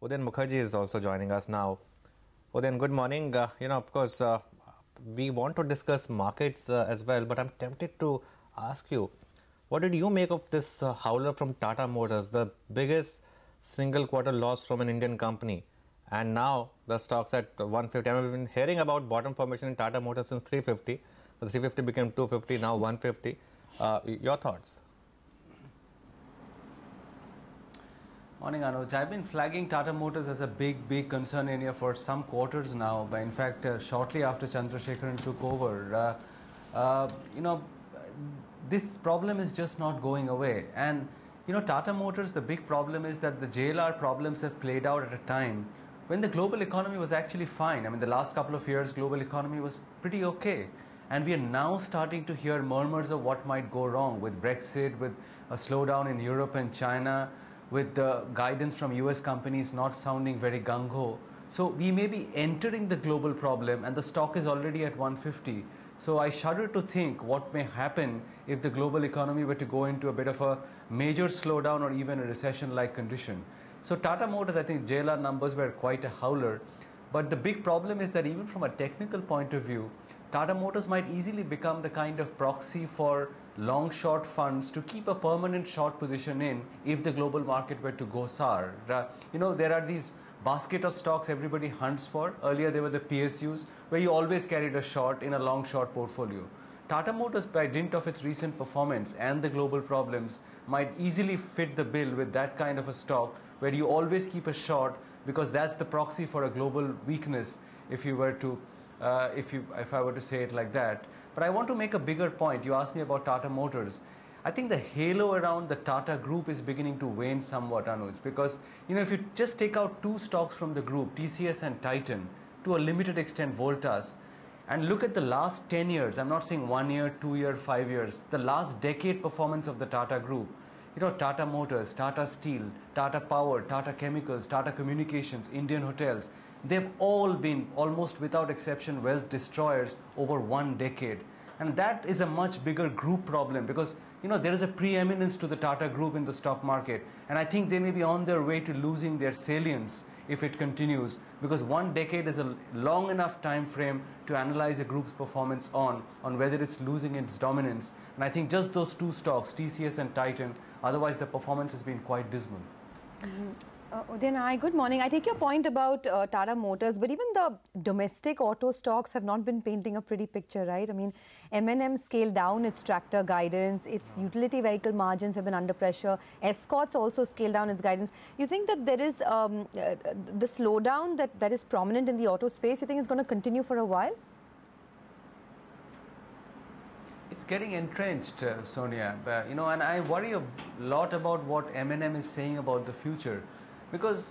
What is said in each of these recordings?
Udayan Mukherjee is also joining us now. Udayan, good morning. Of course, we want to discuss markets as well, but I'm tempted to ask you, what did you make of this howler from Tata Motors, the biggest single quarter loss from an Indian company? And now the stock's at 150. I've been hearing about bottom formation in Tata Motors since 350. The 350 became 250, now 150. Your thoughts? Morning, Anuj. I've been flagging Tata Motors as a big concern area for some quarters now. But in fact, shortly after Chandrasekharan took over, this problem is just not going away. And Tata Motors, the big problem is that the JLR problems have played out at a time when the global economy was actually fine. I mean, the last couple of years, global economy was pretty okay. And we are now starting to hear murmurs of what might go wrong with Brexit, with a slowdown in Europe and China, with the guidance from US companies not sounding very gung-ho. So we may be entering the global problem and the stock is already at 150. So I shudder to think what may happen if the global economy were to go into a bit of a major slowdown or even a recession-like condition. So Tata Motors, I think JLR numbers were quite a howler. But the big problem is that even from a technical point of view, Tata Motors might easily become the kind of proxy for long-short funds to keep a permanent short position in if the global market were to go sour. There are these basket of stocks everybody hunts for. Earlier, there were the PSUs, where you always carried a short in a long-short portfolio. Tata Motors, by dint of its recent performance and the global problems, might easily fit the bill with that kind of a stock where you always keep a short because that's the proxy for a global weakness if you were to if I were to say it like that. But I want to make a bigger point. You asked me about Tata Motors. I think the halo around the Tata group is beginning to wane somewhat, Anuj, because if you just take out two stocks from the group, TCS and Titan, to a limited extent Voltas, and look at the last 10 years, I'm not saying 1 year, 2 year, 5 years, the last decade performance of the Tata group, Tata Motors, Tata Steel, Tata Power, Tata Chemicals, Tata Communications, Indian Hotels, they've all been, almost without exception, wealth destroyers over 1 decade. And that is a much bigger group problem because, there is a preeminence to the Tata group in the stock market. And I think they may be on their way to losing their salience if it continues because 1 decade is a long enough time frame to analyze a group's performance on whether it's losing its dominance. And I think just those two stocks, TCS and Titan, otherwise the performance has been quite dismal. Udayan, good morning. I take your point about Tata Motors, but even the domestic auto stocks have not been painting a pretty picture, right? I mean, M&M scaled down its tractor guidance, its utility vehicle margins have been under pressure, Escorts also scaled down its guidance. You think that there is the slowdown that is prominent in the auto space, you think it's going to continue for a while? It's getting entrenched, Sonia, and I worry a lot about what M&M is saying about the future. Because,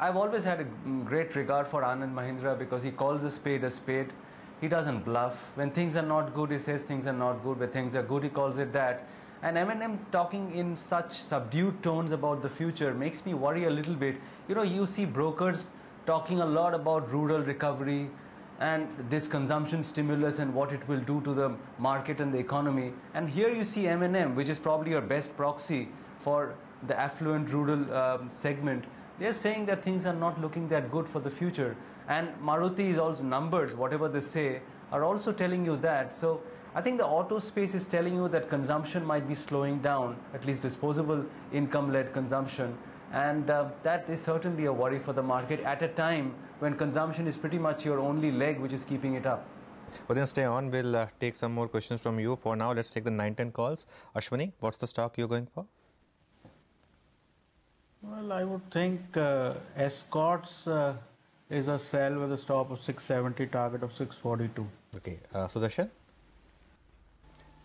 I've always had a great regard for Anand Mahindra because he calls a spade a spade. He doesn't bluff. When things are not good, he says things are not good. When things are good, he calls it that. And M&M talking in such subdued tones about the future makes me worry a little bit. You see brokers talking a lot about rural recovery and this consumption stimulus and what it will do to the market and the economy. And here you see M&M, which is probably your best proxy for the affluent rural segment. They're saying that things are not looking that good for the future. And Maruti's also numbers, whatever they say, are also telling you that. So I think the auto space is telling you that consumption might be slowing down, at least disposable income-led consumption. And that is certainly a worry for the market at a time when consumption is pretty much your only leg which is keeping it up. Well, then stay on. We'll take some more questions from you. For now, let's take the 9-10 calls. Ashwini, what's the stock you're going for? Well, I would think Escorts is a sell with a stop of 670, target of 642. Okay. Sudarshan?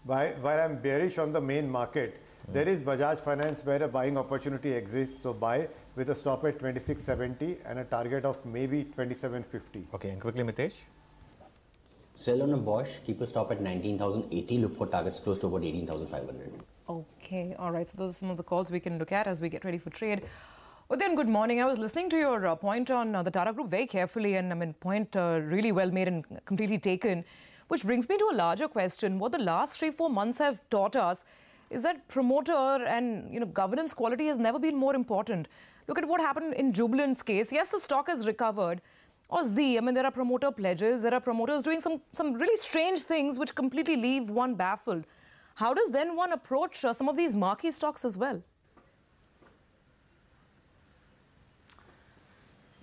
While I'm bearish on the main market, there is Bajaj Finance where a buying opportunity exists. So buy with a stop at 2670 and a target of maybe 2750. Okay. And quickly, Mitesh? Sell on a Bosch, keep a stop at 19,080, look for targets close to about 18,500. Okay, all right. So those are some of the calls we can look at as we get ready for trade. Udayan, good morning. I was listening to your point on the Tata Group very carefully, and point really well made and completely taken, which brings me to a larger question. What the last 3-4 months have taught us is that promoter and governance quality has never been more important. look at what happened in Jubilant's case. Yes, the stock has recovered. Or Z, I mean, there are promoter pledges, there are promoters doing some really strange things which completely leave one baffled. How does then one approach some of these marquee stocks as well?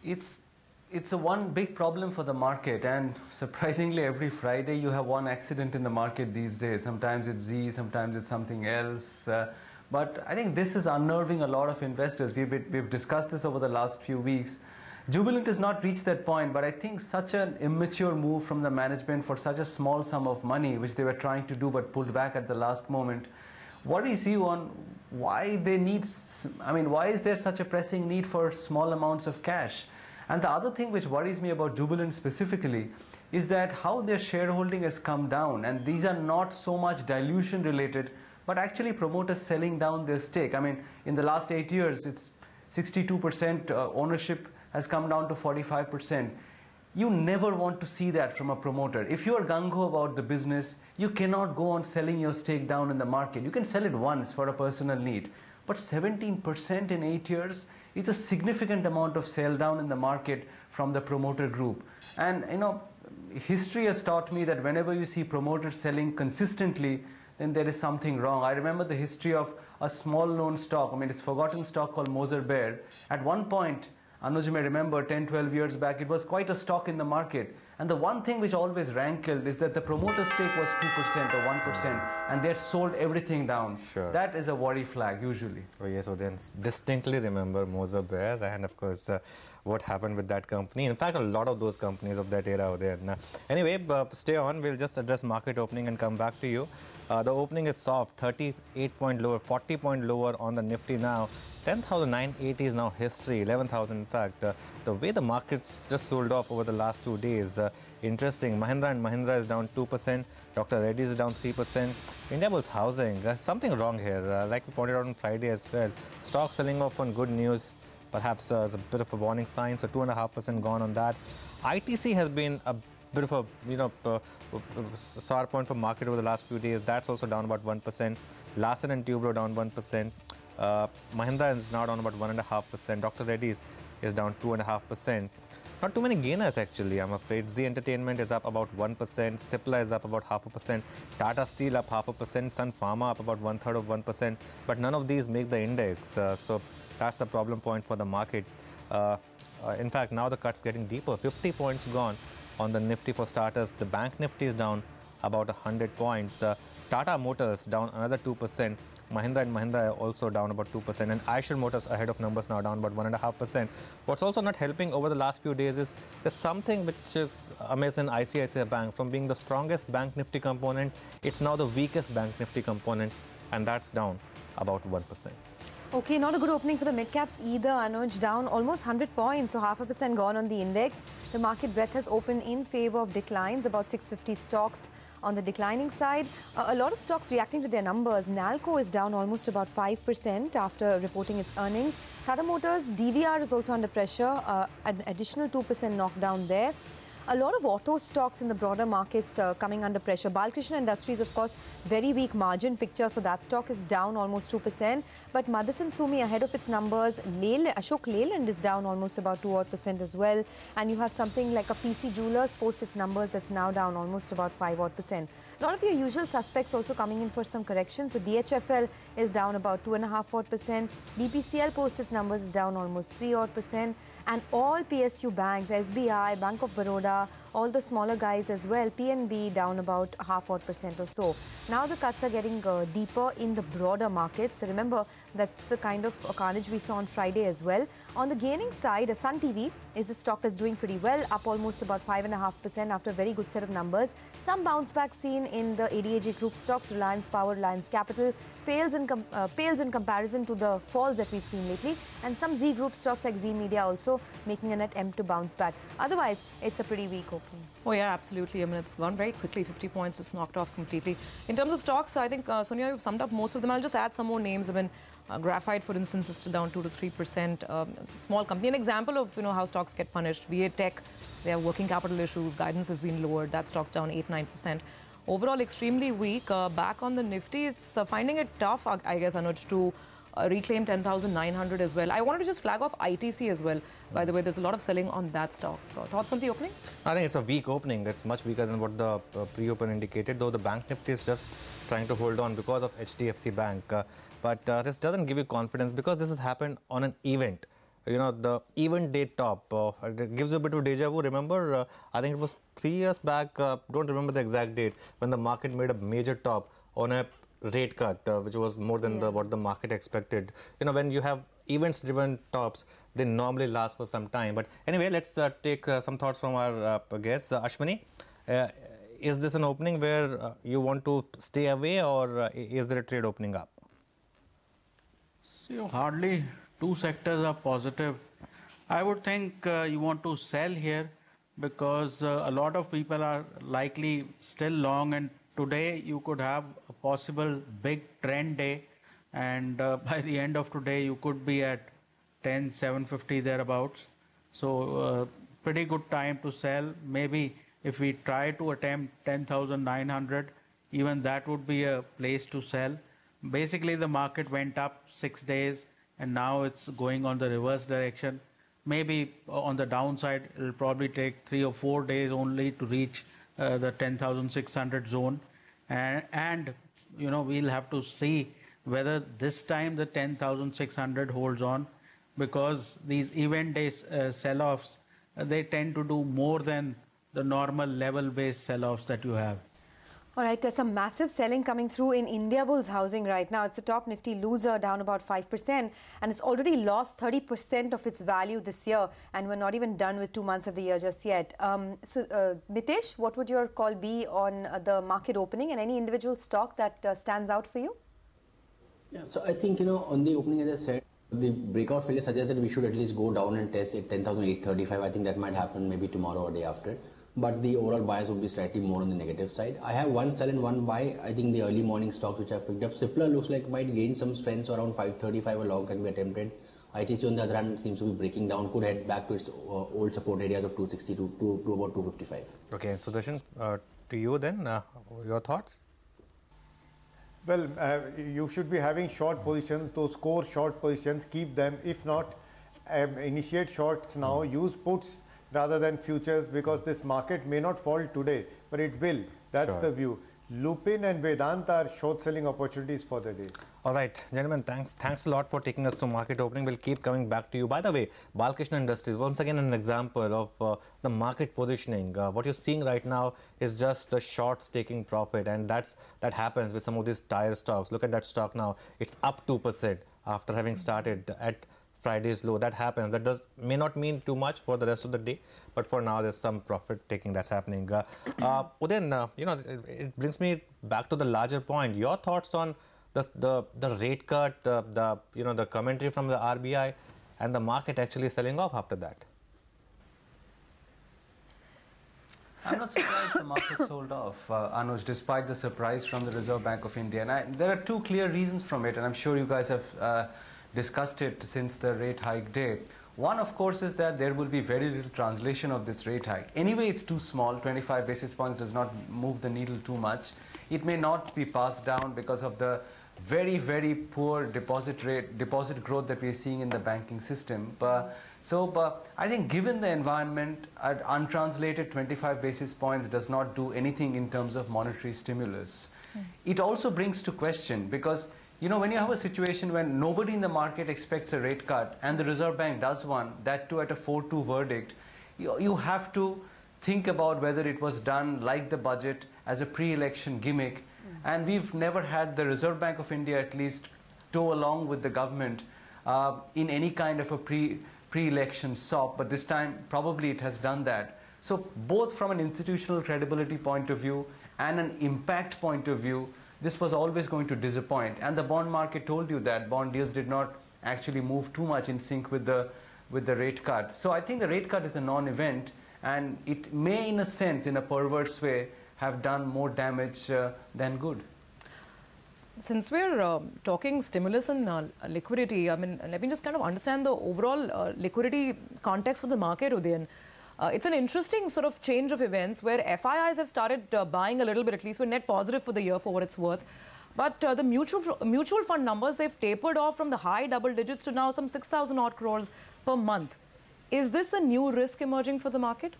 It's a one big problem for the market, and surprisingly every Friday you have one accident in the market these days. Sometimes it's Z, sometimes it's something else. But I think this is unnerving a lot of investors. We've discussed this over the last few weeks. Jubilant has not reached that point, but I think such an immature move from the management for such a small sum of money, which they were trying to do but pulled back at the last moment, worries you on why they need, I mean, why is there such a pressing need for small amounts of cash? And the other thing which worries me about Jubilant specifically is that how their shareholding has come down, and these are not so much dilution related, but actually promoters selling down their stake. I mean, in the last 8 years, it's 62% ownership has come down to 45%. You never want to see that from a promoter. If you are gung-ho about the business, you cannot go on selling your stake down in the market. You can sell it once for a personal need. But 17% in 8 years is a significant amount of sell down in the market from the promoter group. And you know, history has taught me that whenever you see promoters selling consistently, then there is something wrong. I remember the history of a small known stock, I mean, it's forgotten stock called Moser Baer. At one point, Anuj may remember 10, 12 years back, it was quite a stock in the market. And the one thing which always rankled is that the promoter stake was 2% or 1%, and they had sold everything down. Sure. That is a worry flag, usually. Oh, yes, so then distinctly remember Moser Baer and, of course, what happened with that company. In fact, a lot of those companies of that era were there. Anyway, stay on. We'll just address market opening and come back to you. The opening is soft, 38 point lower, 40 point lower on the Nifty now. 10,980 is now history, 11,000 in fact. The way the markets just sold off over the last 2 days, interesting. Mahindra & Mahindra is down 2%, Dr. Reddy's is down 3%. Indiabulls Housing, something wrong here. Like we pointed out on Friday as well. Stock selling off on good news, perhaps is a bit of a warning sign, so 2.5% gone on that. ITC has been a bit of a sore point for market over the last few days. That's also down about 1%. Larsen & Toubro down 1%. Mahindra is now down about 1.5%. Dr. Reddy's is down 2.5%. Not too many gainers actually, I'm afraid. Z Entertainment is up about 1%. Cipla is up about 0.5%. Tata Steel up 0.5%. Sun Pharma up about 1/3 of 1%. But none of these make the index. So that's the problem point for the market. In fact, now the cut's getting deeper. 50 points gone on the Nifty for starters. The Bank Nifty is down about 100 points. Tata Motors down another 2%. Mahindra & Mahindra also down about 2%. And Eicher Motors ahead of numbers now down about 1.5%. What's also not helping over the last few days is there's something which is amazing. ICICI Bank, from being the strongest Bank Nifty component, it's now the weakest Bank Nifty component, and that's down about 1%. Okay, not a good opening for the mid-caps either, Anuj. Down almost 100 points, so 0.5% gone on the index. The market breadth has opened in favor of declines, about 650 stocks on the declining side. A lot of stocks reacting to their numbers. Nalco is down almost about 5% after reporting its earnings. Tata Motors, DVR is also under pressure, an additional 2% knockdown there. A lot of auto stocks in the broader markets coming under pressure. Balkrishna Industries, of course, very weak margin picture, so that stock is down almost 2%. But Motherson Sumi ahead of its numbers. Ashok Leyland is down almost about 2% as well. And you have something like a PC Jewelers post its numbers, that's now down almost about 5%. A lot of your usual suspects also coming in for some correction. So DHFL is down about 2.5%. BPCL post its numbers is down almost 3%. And all PSU banks, SBI, Bank of Baroda, all the smaller guys as well, PNB down about 0.5% or so. Now the cuts are getting deeper in the broader markets. So remember, that's the kind of carnage we saw on Friday as well. On the gaining side, Sun TV is a stock that's doing pretty well, up almost about 5.5% after a very good set of numbers. Some bounce back seen in the ADAG group stocks, Reliance Power, Reliance Capital, pales in comparison to the falls that we've seen lately. And some Z group stocks like Z Media also making an attempt to bounce back. Otherwise, it's a pretty weak opening. Oh, yeah, absolutely. I mean, it's gone very quickly. 50 points just knocked off completely. In terms of stocks, I think, Sonia, you've summed up most of them. I'll just add some more names. I mean, Graphite, for instance, is still down 2 to 3%. Small company. An example of, how stocks get punished. VA Tech, they have working capital issues. Guidance has been lowered. That stock's down 8-9%. Overall, extremely weak. Back on the Nifty, it's finding it tough, I guess, Anuj, to reclaim 10,900 as well. I wanted to just flag off ITC as well. By the way, there's a lot of selling on that stock. Thoughts on the opening? I think it's a weak opening. It's much weaker than what the pre-open indicated, though the bank nifty is just trying to hold on because of HDFC Bank. But this doesn't give you confidence because this has happened on an event. You know, the event day top, it gives you a bit of deja vu. Remember, I think it was 3 years back, don't remember the exact date, when the market made a major top on a rate cut, which was more than what the market expected. You know, when you have events-driven tops, they normally last for some time. But anyway, let's take some thoughts from our guests. Ashwini, is this an opening where you want to stay away, or is there a trade opening up? See, hardly two sectors are positive. I would think you want to sell here because a lot of people are likely still long, and today you could have a possible big trend day, and by the end of today you could be at 10,750 thereabouts. So pretty good time to sell. Maybe if we try to attempt 10,900, even that would be a place to sell. Basically the market went up 6 days and now it's going on the reverse direction. Maybe on the downside it will probably take 3 or 4 days only to reach the 10,600 zone, and you know, we'll have to see whether this time the 10,600 holds on, because these event days sell-offs, they tend to do more than the normal level-based sell-offs that you have. All right, there's some massive selling coming through in Indiabulls housing right now. It's the top Nifty loser, down about 5%, and it's already lost 30% of its value this year, and we're not even done with 2 months of the year just yet. Mitesh, what would your call be on the market opening and any individual stock that stands out for you? Yeah, so I think, you know, on the opening, as I said, the breakout failure suggests that we should at least go down and test at 10,835. I think that might happen maybe tomorrow or day after. But the overall bias would be slightly more on the negative side. I have one sell and one buy. I think the early morning stocks which I picked up, Cipla looks like might gain some strength, so around 535 a long can be attempted. ITC on the other hand seems to be breaking down, could head back to its old support areas of 260 to about 255. Okay, so Darshan, to you then, your thoughts? Well, you should be having short positions, those core short positions, keep them. If not, initiate shorts now, use puts rather than futures, because this market may not fall today, but it will. That's the view. Lupin and Vedanta are short selling opportunities for the day. All right, gentlemen, thanks a lot for taking us to market opening. We'll keep coming back to you. By the way, Balkrishna Industries, once again an example of the market positioning. What you're seeing right now is just the shorts taking profit, and that happens with some of these tire stocks. Look at that stock now. It's up 2% after having started at Friday's low. That happens. That may not mean too much for the rest of the day, but for now there's some profit taking that's happening. Udayan, you know, it brings me back to the larger point. Your thoughts on the rate cut, the commentary from the RBI, and the market actually selling off after that. I'm not surprised the market sold off, Anuj, despite the surprise from the Reserve Bank of India. And there are two clear reasons from it, and I'm sure you guys have discussed it since the rate hike day. One, of course, is that there will be very little translation of this rate hike. Anyway, it's too small. 25 basis points does not move the needle too much. It may not be passed down because of the very, very poor deposit growth that we are seeing in the banking system. But I think given the environment, untranslated 25 basis points does not do anything in terms of monetary stimulus. It also brings to question, because you know, when you have a situation when nobody in the market expects a rate cut and the Reserve Bank does one, that too at a 4-2 verdict, you have to think about whether it was done like the budget as a pre-election gimmick. And we've never had the Reserve Bank of India at least toe along with the government in any kind of a pre-election SOP, but this time probably it has done that. So both from an institutional credibility point of view and an impact point of view, this was always going to disappoint, and the bond market told you that bond deals did not actually move too much in sync with the rate cut. So I think the rate cut is a non-event, and it may, in a sense, in a perverse way, have done more damage than good. Since we're talking stimulus and liquidity, I mean, let me just kind of understand the overall liquidity context of the market, Udayan. It's an interesting sort of change of events where FIIs have started buying a little bit. At least we're net positive for the year for what it's worth. But the mutual fund numbers, they've tapered off from the high double digits to now some 6,000 odd crores per month. Is this a new risk emerging for the market?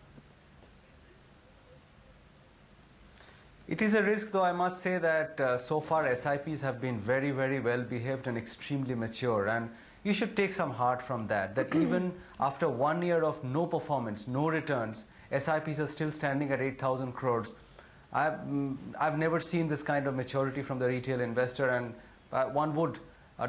It is a risk, though I must say that so far SIPs have been very, very well behaved and extremely mature. And you should take some heart from that, that even after 1 year of no performance, no returns, SIPs are still standing at 8,000 crores. I've never seen this kind of maturity from the retail investor, and one would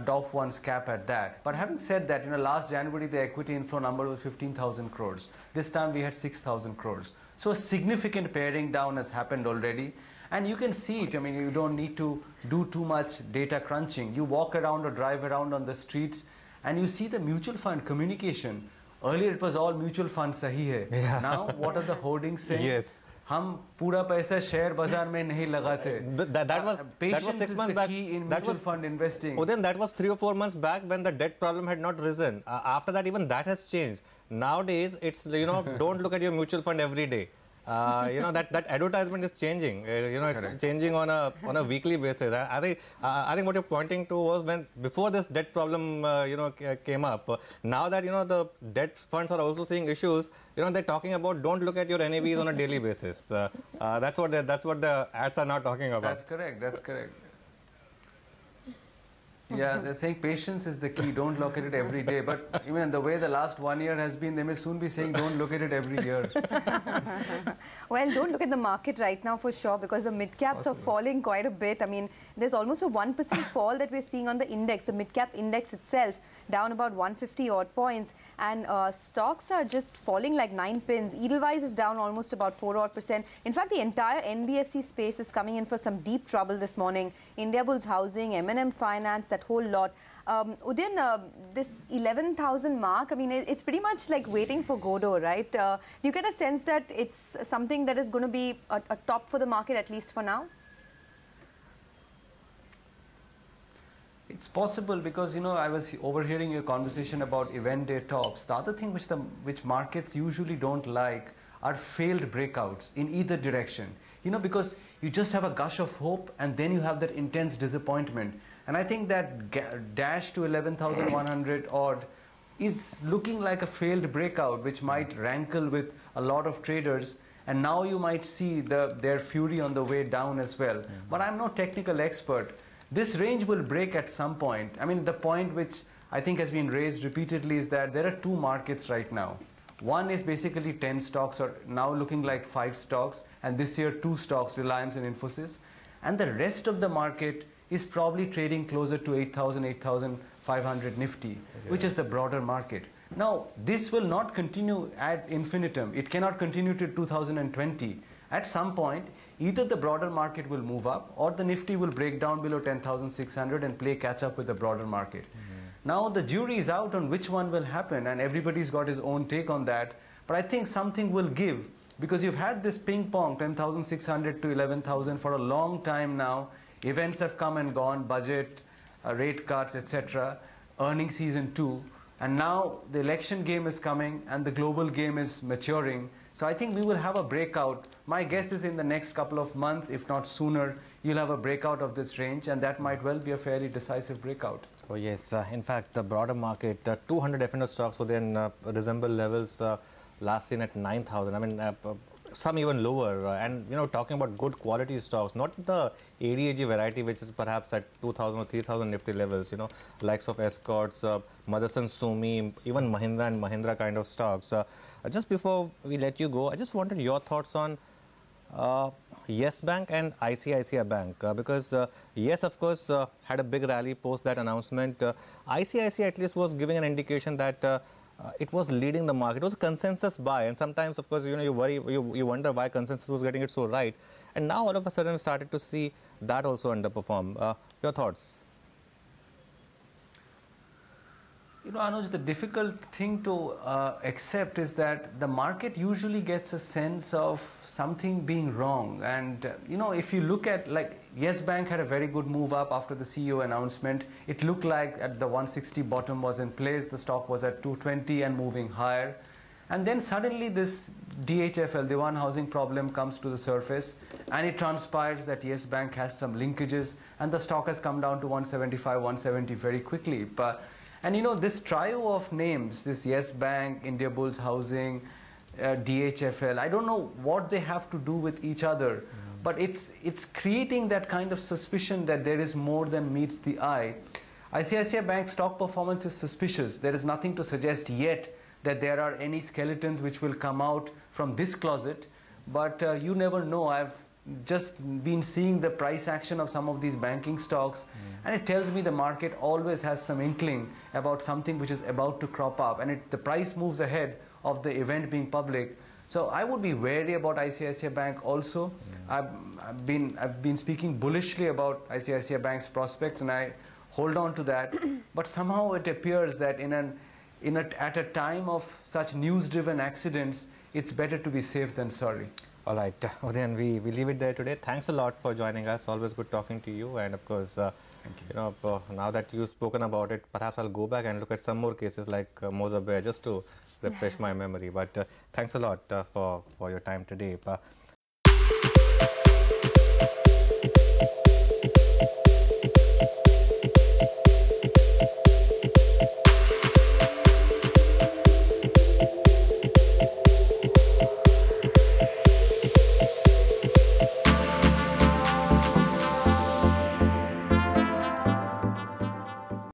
doff one's cap at that. But having said that, last January the equity inflow number was 15,000 crores. This time we had 6,000 crores. So a significant paring down has happened already. And you can see it. I mean, you don't need to do too much data crunching. You walk around or drive around on the streets and you see the mutual fund communication. Earlier it was all mutual fund sahi hai. Yeah. Now what are the hoardings saying? Yes. हम पूरा पैसा share बाजार में नहीं लगाते. That was 6 months back. Key in mutual fund investing. Oh, then that was 3 or 4 months back when the debt problem had not risen. After that, even that has changed. Nowadays, it's don't look at your mutual fund every day. That advertisement is changing. It's changing on a weekly basis. I think what you're pointing to was when before this debt problem came up. Now that the debt funds are also seeing issues, they're talking about don't look at your NAVs on a daily basis. That's what the ads are not talking about. That's correct. That's correct. Yeah, they're saying patience is the key. Don't look at it every day. But even the way the last 1 year has been, they may soon be saying don't look at it every year. Well, don't look at the market right now for sure, because the mid-caps are falling quite a bit. I mean, there's almost a 1% fall that we're seeing on the index. The mid-cap index itself down about 150 odd points. And stocks are just falling like 9 pins. Edelweiss is down almost about 4 odd %. In fact, the entire NBFC space is coming in for some deep trouble this morning. Indiabulls Housing, M&M Finance, that whole lot. Udayan, this 11,000 mark, I mean, it's pretty much like waiting for Godot, right? You get a sense that it's something that is going to be a top for the market, at least for now? It's possible because, I was overhearing your conversation about event day tops. The other thing which markets usually don't like are failed breakouts in either direction. Because you just have a gush of hope and then you have that intense disappointment. And I think that dash to 11,100 odd is looking like a failed breakout, which might rankle with a lot of traders. And now you might see their fury on the way down as well. But I'm no technical expert. This range will break at some point. I mean, the point which I think has been raised repeatedly is that there are two markets right now. One is basically 10 stocks, or now looking like 5 stocks, and this year 2 stocks, Reliance and Infosys. And the rest of the market is probably trading closer to 8,000, 8,500 Nifty, which is the broader market. Now, this will not continue ad infinitum. It cannot continue to 2020. At some point, either the broader market will move up or the Nifty will break down below 10,600 and play catch up with the broader market. Now the jury is out on which one will happen, and everybody's got his own take on that. But I think something will give, because you've had this ping pong 10,600 to 11,000 for a long time now. Events have come and gone, budget, rate cuts, etc. Earnings season 2. And now the election game is coming and the global game is maturing. So I think we will have a breakout. My guess is in the next couple of months, if not sooner, you'll have a breakout of this range, and that might well be a fairly decisive breakout. Oh yes, in fact, the broader market, 200 F&O stocks within resemble levels last seen at 9,000. I mean, some even lower. And talking about good quality stocks, not the ADAG variety, which is perhaps at 2,000 or 3,000 Nifty levels. Likes of Escorts, Motherson Sumi, even Mahindra and Mahindra kind of stocks. Just before we let you go, I just wanted your thoughts on Yes Bank and ICICI Bank, because Yes, of course, had a big rally post that announcement. ICICI at least was giving an indication that it was leading the market. It was a consensus buy, and sometimes, of course, you worry, you wonder why consensus was getting it so right. And now all of a sudden we started to see that also underperform. Your thoughts? Anuj, the difficult thing to accept is that the market usually gets a sense of something being wrong. And, if you look at, like, Yes Bank had a very good move up after the CEO announcement. It looked like at the 160 bottom was in place. The stock was at 220 and moving higher. And then suddenly this DHFL, the one housing problem, comes to the surface, and it transpires that Yes Bank has some linkages, and the stock has come down to 175, 170 very quickly. And you know, this trio of names, this Yes Bank, Indiabulls Housing, DHFL, I don't know what they have to do with each other, but it's creating that kind of suspicion that there is more than meets the eye. ICICI Bank stock performance is suspicious. There is nothing to suggest yet that there are any skeletons which will come out from this closet, but you never know. I've just been seeing the price action of some of these banking stocks, and it tells me the market always has some inkling about something which is about to crop up, and the price moves ahead of the event being public. So I would be wary about ICICI Bank also. I've been speaking bullishly about ICICI Bank's prospects, and I hold on to that. But somehow it appears that at a time of such news-driven accidents, it's better to be safe than sorry. All right, Udayan, we leave it there today. Thanks a lot for joining us. Always good talking to you. And of course, you know, now that you've spoken about it, perhaps I'll go back and look at some more cases like Moza Bear just to refresh my memory. But thanks a lot for your time today.